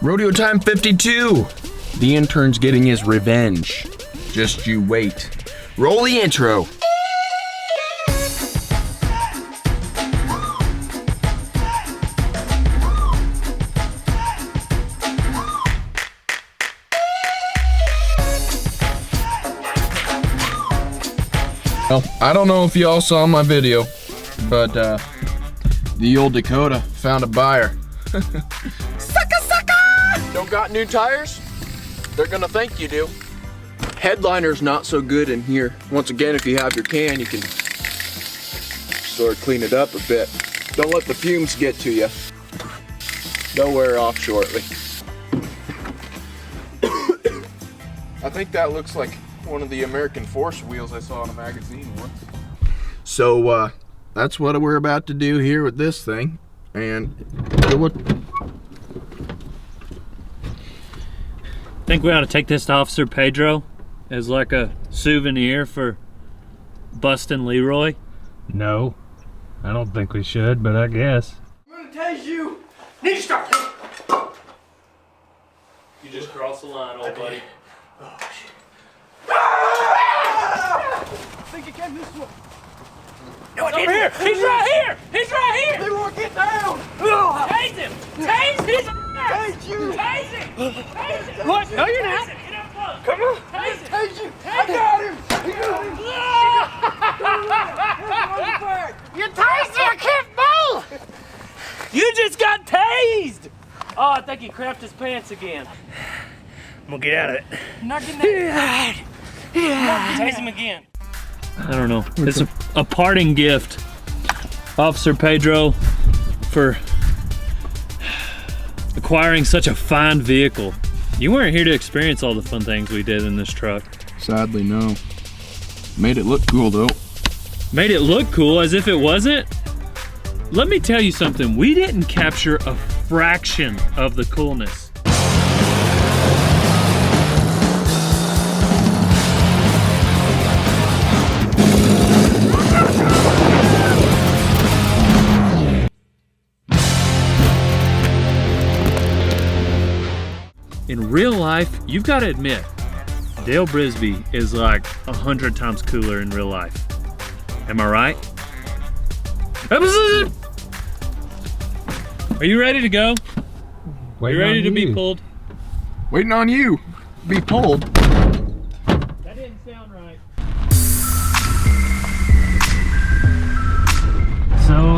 Rodeo time 52. The intern's getting his revenge. Just you wait. Roll the intro. Well, I don't know if y'all saw my video, but the old Dakota found a buyer. Sucker, sucker! Don't got new tires? They're gonna think you do. Headliner's not so good in here. Once again, if you have your can, you can sort of clean it up a bit. Don't let the fumes get to you. They'll wear off shortly. I think that looks like one of the American Force wheels I saw in a magazine once. So that's what we're about to do here with this thing. And what? Think we ought to take this to Officer Pedro as like a souvenir for busting Leroy? No, I don't think we should, but I guess. I'm gonna tase you. Need to start. You just crossed the line, old buddy. Oh shit. I think he came this way. No, I didn't. Here. He's right here. He's right here. They won't get down. Tase him. Tase his ass. Tase you. Tase him. Tase him. What? No, you're not. Get up close. Come on. Tase him. Tase you. I got him. He got him. You tased me, I can't move! You just got tased! Oh, I think he crapped his pants again. I'm gonna get out of it. I'm not getting that. Tase him again. I don't know. It's a parting gift, Officer Pedro, for acquiring such a fine vehicle. You weren't here to experience all the fun things we did in this truck. Sadly, no. Made it look cool though. Made it look cool as if it wasn't? Let me tell you something. We didn't capture a fraction of the coolness. In real life, you've got to admit, Dale Brisby is like 100 times cooler in real life. Am I right? Are you ready to go? Are you ready to be pulled? Waiting on you. Be pulled. That didn't sound right. So,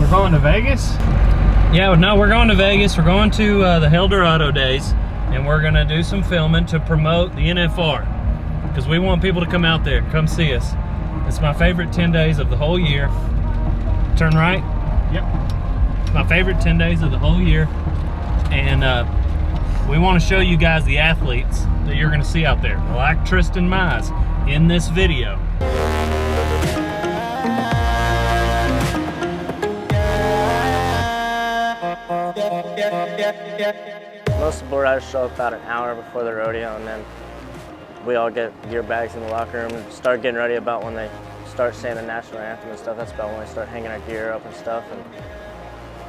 we're going to Vegas? Yeah, no, we're going to Vegas. We're going to the Eldorado days, and we're gonna do some filming to promote the NFR, because we want people to come out there, come see us. It's my favorite 10 days of the whole year. Turn right? Yep. It's my favorite 10 days of the whole year. And we want to show you guys the athletes that you're gonna see out there, like Tristan Mize in this video. Most of the board riders show up about an hour before the rodeo, and then we all get gear bags in the locker room and start getting ready about when they start saying the national anthem and stuff. That's about when we start hanging our gear up and stuff. And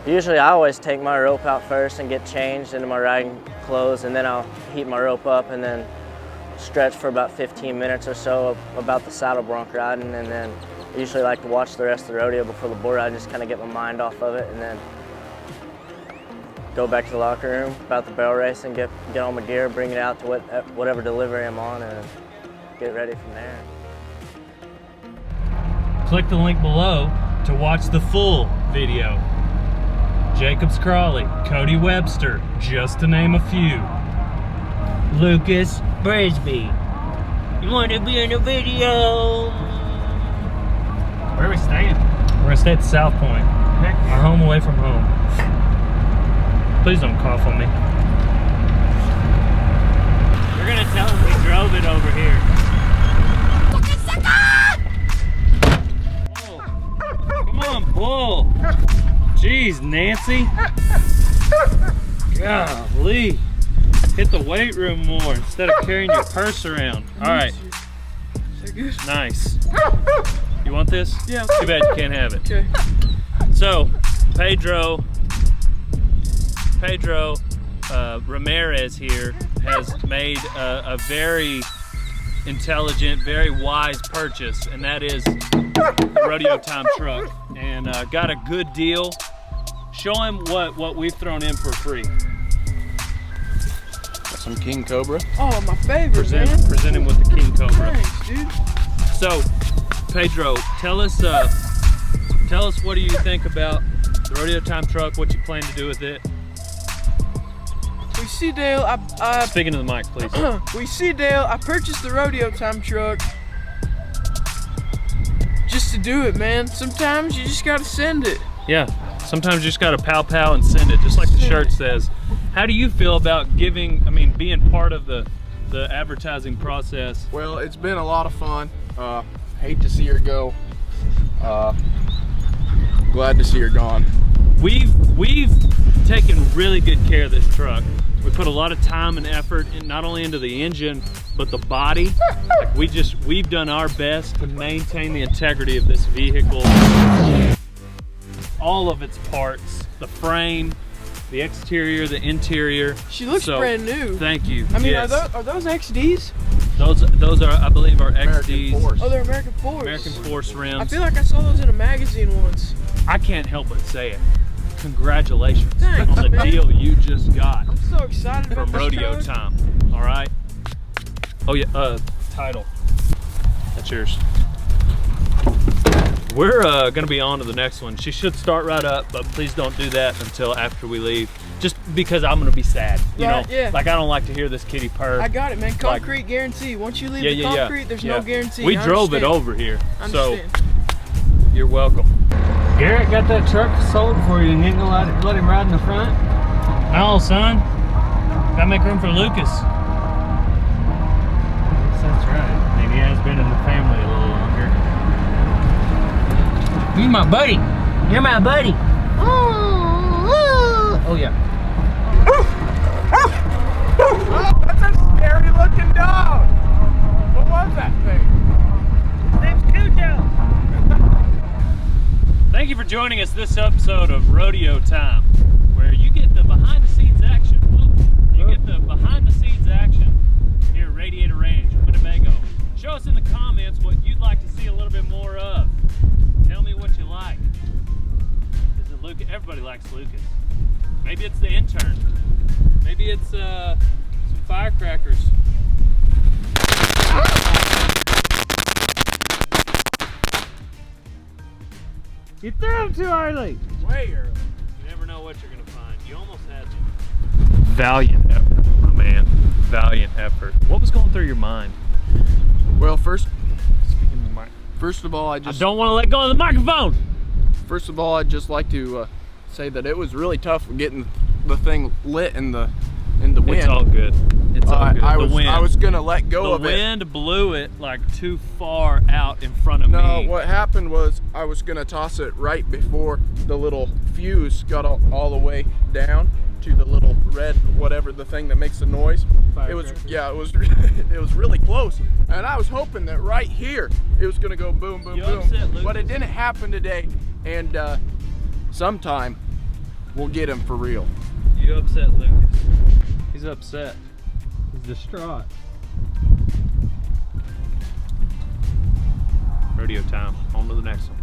usually I always take my rope out first and get changed into my riding clothes, and then I'll heat my rope up and then stretch for about 15 minutes or so about the saddle bronc riding, and then I usually like to watch the rest of the rodeo before the board ride, just kind of get my mind off of it, and then go back to the locker room about the barrel race and get all my gear, bring it out to whatever delivery I'm on, and get ready from there. Click the link below to watch the full video. Jacobs Crawley, Cody Webster, just to name a few. Lucas Brisby, you want to be in the video? Where are we staying? We're gonna stay at the South Point, our home away from home. Please don't cough on me. We're gonna tell them we drove it over here. Oh, come on, pull. Jeez, Nancy. Golly. Hit the weight room more instead of carrying your purse around. All right. Nice. You want this? Yeah. Too bad you can't have it. Okay. So, Pedro Pedro Ramirez here has made a very intelligent, very wise purchase, and that is the Rodeo Time truck, and got a good deal. Show him what we've thrown in for free. Got some King Cobra. Oh, my favorite, man. Present him with the King Cobra. Thanks, dude. So, Pedro, tell us what do you think about the Rodeo Time truck? What you plan to do with it? We see Dale. Speaking to the mic, please. We see Dale. I purchased the Rodeo Time truck just to do it, man. Sometimes you just gotta send it. Yeah. Sometimes you just gotta pow and send it, just like the shirt says. How do you feel about being part of the advertising process? Well, it's been a lot of fun. Hate to see her go. Glad to see her gone. We've taken really good care of this truck. We put a lot of time and effort not only into the engine, but the body. Like we've done our best to maintain the integrity of this vehicle. All of its parts, the frame, the exterior, the interior. She looks brand new. Thank you. I mean, yes. are those XDs? Those are, I believe, our XDs. Force. Oh, they're American Force. American Force rims. I feel like I saw those in a magazine once. I can't help but say it. Congratulations Thanks, on the man. deal you just got I'm so excited about from this Rodeo truck. Time. All right. Oh yeah. Title. That's yours. We're gonna be on to the next one. She should start right up, but please don't do that until after we leave. Just because I'm gonna be sad. You know, Yeah. like I don't like to hear this kitty purr. I got it, man. Concrete guarantee. Once you leave the concrete, there's no guarantee. We I drove it understand. over here, I so understand. you're welcome. Garrett got that truck sold for you and you ain't gonna let him ride in the front? No, son. Gotta make room for Lucas. That's right. Maybe he has been in the family a little longer. You're my buddy. You're my buddy. Oh yeah. Oh, that's a scary looking dog. What was that thing? Thank you for joining us this episode of Rodeo Time, where you get the behind-the-scenes action. You get the behind-the-scenes action here at Radiator Ranch, Winnebago. Show us in the comments what you'd like to see a little bit more of. Tell me what you like. Is it Lucas? Everybody likes Lucas. Maybe it's the intern. Maybe it's some firecrackers. You threw him too early. Way early. You never know what you're gonna find. You almost had to. Valiant effort, my man. Valiant effort. What was going through your mind? Well, first Speaking of the mic. of all, I don't want to let go of the microphone. I'd just like to say that it was really tough getting the thing lit in the wind. It's all good. It's all good. I The was gonna let go of The it. wind blew it like too far out in front of No, me. what happened was I was gonna toss it right before the little fuse got all the way down to the little red whatever, the thing that makes the noise. It was it was really close, and I was hoping that right here it was gonna go boom boom You boom, upset Lucas. but it didn't happen today. And sometime we'll get him for real. You upset Lucas. He's upset. He's distraught. Rodeo Time. On to the next one.